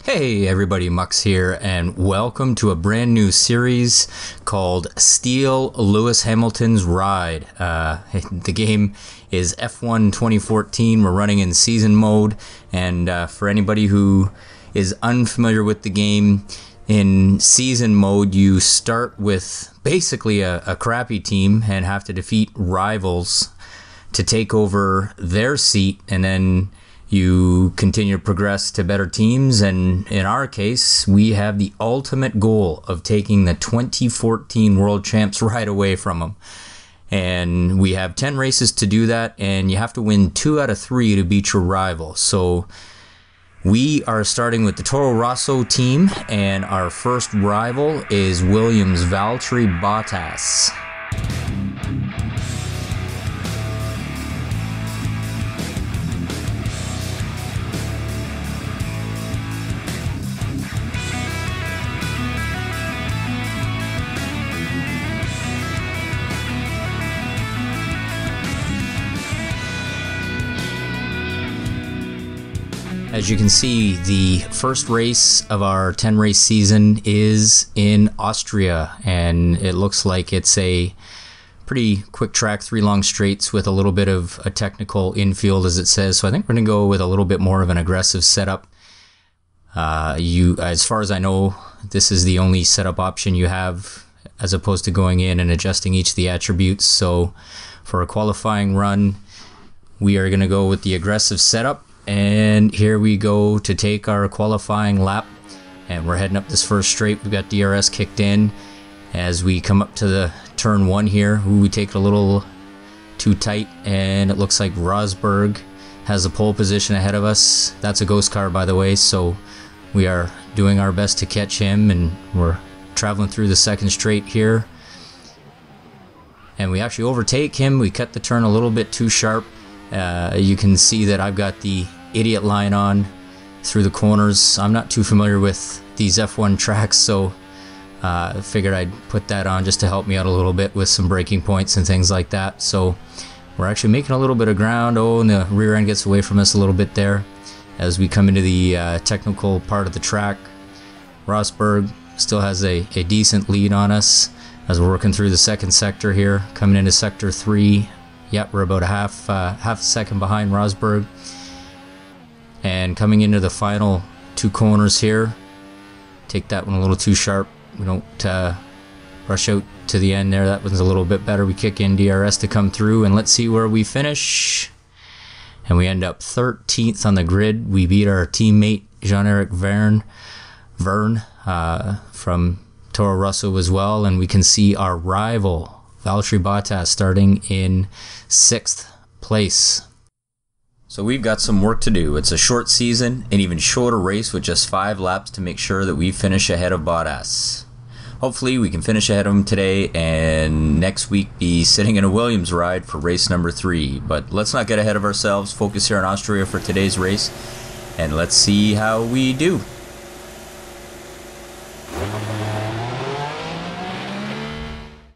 Hey everybody, Mux here, and welcome to a brand new series called Steal Lewis Hamilton's Ride. The game is F1 2014. We're running in season mode, and for anybody who is unfamiliar with the game, in season mode you start with basically a crappy team and have to defeat rivals to take over their seat, and then you continue to progress to better teams, and in our case, we have the ultimate goal of taking the 2014 World Champs right away from them. And we have 10 races to do that, and you have to win 2 out of 3 to beat your rival. So we are starting with the Toro Rosso team, and our first rival is Williams' Valtteri Bottas. As you can see, the first race of our 10-race season is in Austria, and it looks like it's a pretty quick track, 3 long straights with a little bit of a technical infield, as it says. So I think we're going to go with a little bit more of an aggressive setup. As far as I know, this is the only setup option you have, as opposed to going in and adjusting each of the attributes. So for a qualifying run, we are going to go with the aggressive setup. And here we go to take our qualifying lap, and we're heading up this first straight. We've got DRS kicked in. As we come up to the turn 1 here, we take it a little too tight, and it looks like Rosberg has a pole position ahead of us. That's a ghost car, by the way, so we are doing our best to catch him, and we're traveling through the second straight here. And we actually overtake him. We cut the turn a little bit too sharp. You can see that I've got the idiot line on through the corners. I'm not too familiar with these F1 tracks, so I figured I'd put that on just to help me out a little bit with some braking points and things like that. So we're actually making a little bit of ground. Oh, and the rear end gets away from us a little bit there as we come into the technical part of the track. Rosberg still has a decent lead on us as we're working through the second sector here, coming into sector 3. Yep, we're about a half a second behind Rosberg. And coming into the final 2 corners here, take that one a little too sharp. We don't rush out to the end there. That one's a little bit better. We kick in DRS to come through, and let's see where we finish. And we end up 13th on the grid. We beat our teammate Jean-Eric Vergne from Toro Rosso as well, and we can see our rival Valtteri Bottas starting in 6th place. So we've got some work to do. It's a short season, an even shorter race with just 5 laps to make sure that we finish ahead of Bottas. Hopefully we can finish ahead of him today, and next week be sitting in a Williams ride for race number 3. But let's not get ahead of ourselves. Focus here on Austria for today's race, and let's see how we do.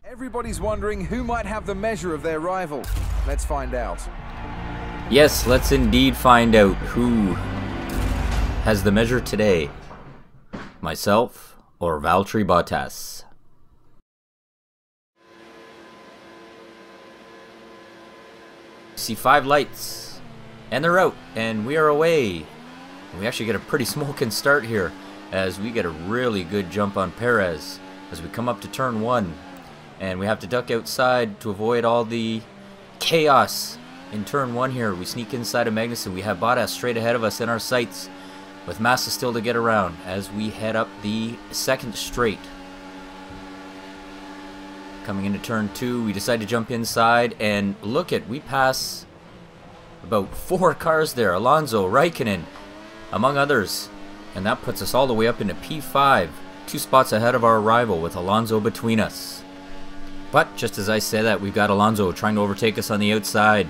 Everybody's wondering who might have the measure of their rival. Let's find out. Yes, let's indeed find out who has the measure today. Myself or Valtteri Bottas. See 5 lights, and they're out, and we are away. We actually get a pretty smoking start here as we get a really good jump on Perez as we come up to turn 1. And we have to duck outside to avoid all the chaos in turn 1 here. We sneak inside of Magnussen. We have Bottas straight ahead of us in our sights, with Massa still to get around as we head up the second straight. Coming into turn 2, we decide to jump inside, and look at, we pass about 4 cars there. Alonso, Raikkonen, among others. And that puts us all the way up into P5, 2 spots ahead of our rival with Alonso between us. But just as I say that, we've got Alonso trying to overtake us on the outside.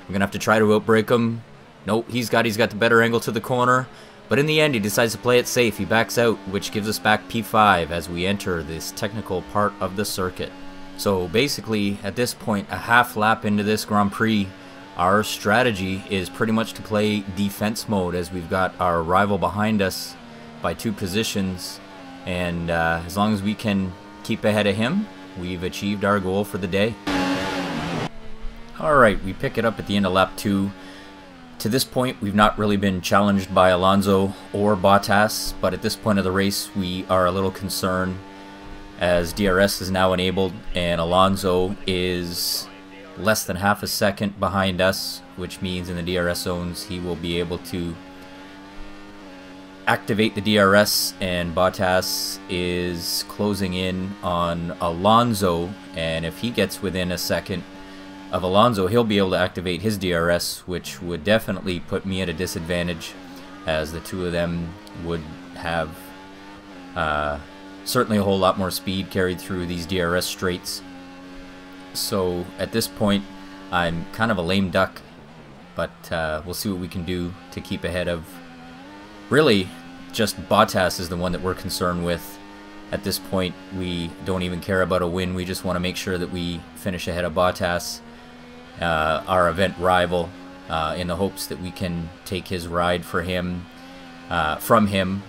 We're going to have to try to outbrake him. Nope, he's got the better angle to the corner. But in the end, he decides to play it safe. He backs out, which gives us back P5 as we enter this technical part of the circuit. So basically, at this point, a half lap into this Grand Prix, our strategy is pretty much to play defense mode as we've got our rival behind us by 2 positions, and as long as we can keep ahead of him, we've achieved our goal for the day. Alright, we pick it up at the end of lap 2. To this point, we've not really been challenged by Alonso or Bottas, but at this point of the race, we are a little concerned as DRS is now enabled, and Alonso is less than half a second behind us, which means in the DRS zones he will be able to activate the DRS, and Bottas is closing in on Alonso, and if he gets within a second of Alonso, he'll be able to activate his DRS, which would definitely put me at a disadvantage, as the two of them would have certainly a whole lot more speed carried through these DRS straights. So at this point, I'm kind of a lame duck, but we'll see what we can do to keep ahead of. Really, just Bottas is the one that we're concerned with. At this point, we don't even care about a win. We just want to make sure that we finish ahead of Bottas, our event rival, in the hopes that we can take his ride for him, from him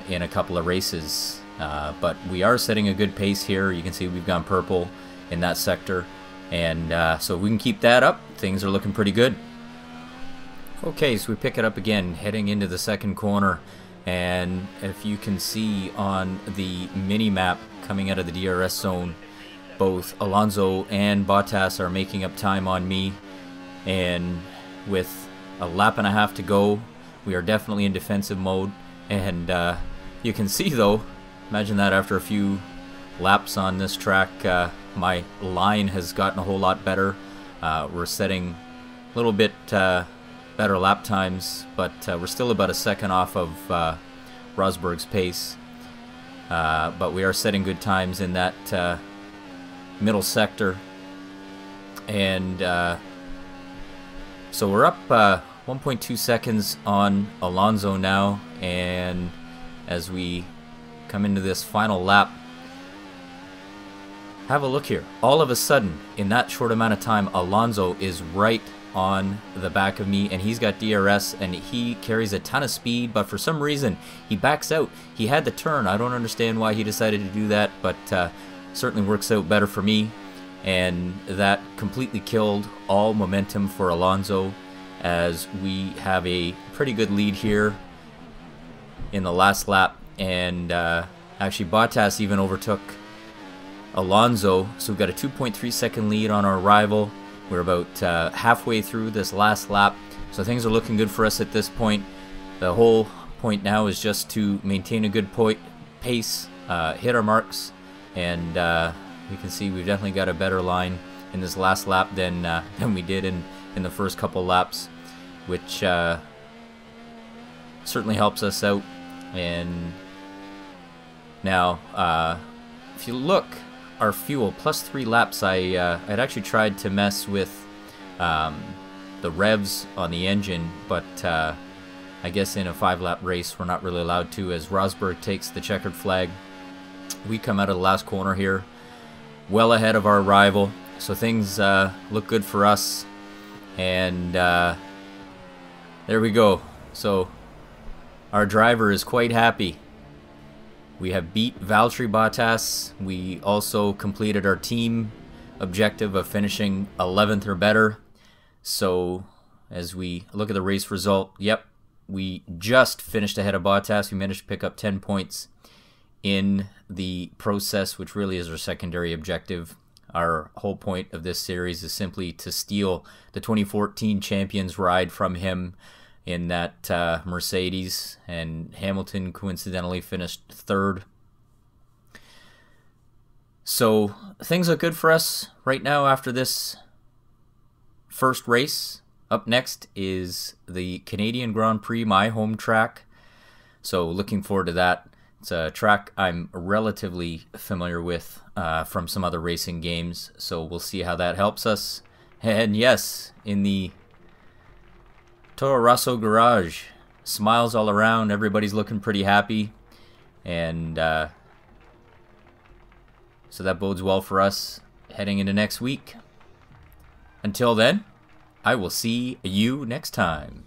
in a couple of races. But we are setting a good pace here. You can see we've gone purple in that sector, and so if we can keep that up, things are looking pretty good. Okay, so we pick it up again, heading into the second corner, and if you can see on the mini-map coming out of the DRS zone, both Alonso and Bottas are making up time on me, and with a lap and a half to go, we are definitely in defensive mode. And you can see though, imagine that after a few laps on this track, my line has gotten a whole lot better. We're setting a little bit better lap times, but we're still about a second off of Rosberg's pace. But we are setting good times in that middle sector, and so we're up 1.2 seconds on Alonso now, and as we come into this final lap, have a look here. All of a sudden, in that short amount of time, Alonso is right on the back of me, and he's got DRS, and he carries a ton of speed, but for some reason he backs out. He had the turn. I don't understand why he decided to do that, but certainly works out better for me, and that completely killed all momentum for Alonso, as we have a pretty good lead here in the last lap. And actually Bottas even overtook Alonso, so we've got a 2.3 second lead on our rival. We're about halfway through this last lap, so things are looking good for us at this point. The whole point now is just to maintain a good pace, hit our marks, and you can see we've definitely got a better line in this last lap than we did in the first couple laps, which certainly helps us out. And now, if you look, our fuel plus 3 laps, I'd actually tried to mess with the revs on the engine, but I guess in a 5-lap race we're not really allowed to, as Rosberg takes the checkered flag. We come out of the last corner here well ahead of our rival, so things look good for us, and there we go. So our driver is quite happy. We have beat Valtteri Bottas. We also completed our team objective of finishing 11th or better. So as we look at the race result, yep, we just finished ahead of Bottas. We managed to pick up 10 points in the process, which really is our secondary objective. Our whole point of this series is simply to steal the 2014 champions ride from him in that Mercedes, and Hamilton coincidentally finished 3rd. So things look good for us right now after this first race. Up next is the Canadian Grand Prix, my home track, so looking forward to that. It's a track I'm relatively familiar with from some other racing games, so we'll see how that helps us. And yes, in the Toro Rosso garage, smiles all around, everybody's looking pretty happy, and so that bodes well for us heading into next week. Until then, I will see you next time.